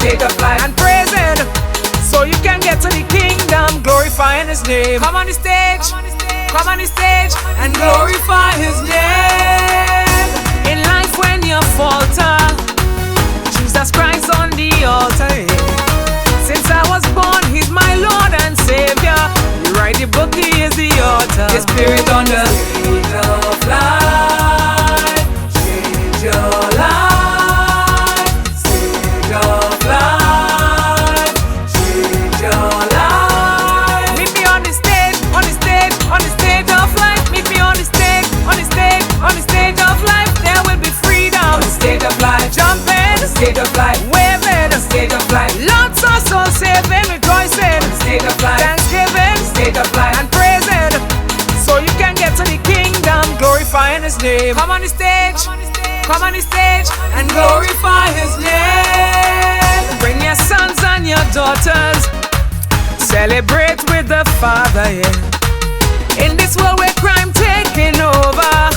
state of life, and praising, so you can get to the kingdom, glorifying His name. Come on the stage, come on the stage, and glorify His name. In life when you falter, Jesus Christ on the altar. Since I was born, He's my Lord and Savior. You write the book, He is the author. His Spirit on the stage of life, change your life, stage of life, change your life. Meet me on the stage, on the stage, on the stage of life. Meet me on the stage, on the stage, on the stage of life. There will be freedom. On the stage of life, Jumping, the stage of life, waving, the stage of life, lots of souls saving, rejoicing, the stage of life, thanksgiving, the stage of life, and praising, so you can get to the kingdom, glorifying His name. Come on the stage, come on the stage, and glorify His name. Bring your sons and your daughters, celebrate with the Father, yeah. In this world where crime taking over,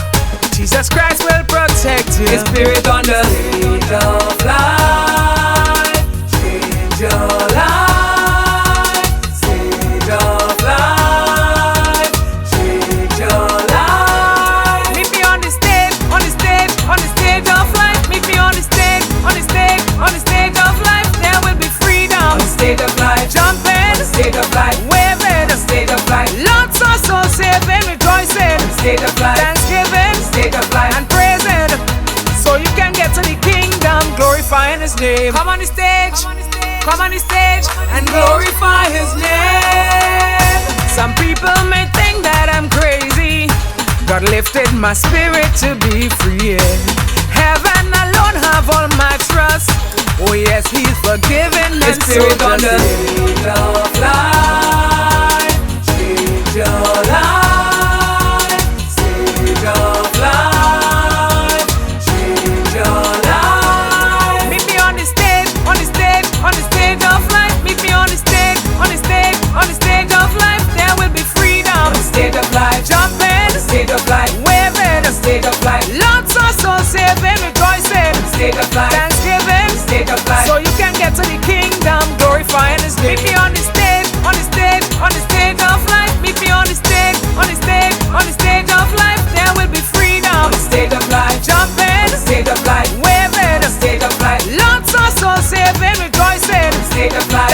Jesus Christ will protect you. His Spirit on the stage of life, change your life, stage of life, change your life. Meet me on the stage, on the stage, on the stage of life. Meet me on the stage, on the stage, on the stage of life. There will be freedom. On the stage of life, Jumping, the stage of life, waving, the stage of life, lots of souls saving, rejoicing, the stage of life, thanksgiving, the stage of life, and praising, so you can get to the kingdom, glorifying His name. Come on the stage, come on the stage, and glorify His name. Some people may think that I'm crazy. God lifted my spirit to be free. Yeah. Heaven alone have all my trust. Oh yes, He's forgiven His and so Spirit on the just stage of life, change your life, stage of life, change your life. Meet me on the stage, on the stage, on the stage of life. Meet me on the stage, on the stage, on the stage of life. There will be freedom. On the stage of life, Jumping, the stage of life, waving, the stage of life, lots of souls saving, rejoicing, the stage of life, thanksgiving, the stage of life, so you can get to the kingdom, glorifying His name. Meet me on the stage, on the stage, on the stage of life. Meet me on the stage, on the stage, on the stage of life. There will be freedom. on the stage of life, Jumping, the stage of life, waving, the stage of life, lots of souls saving, rejoicing, the stage of life,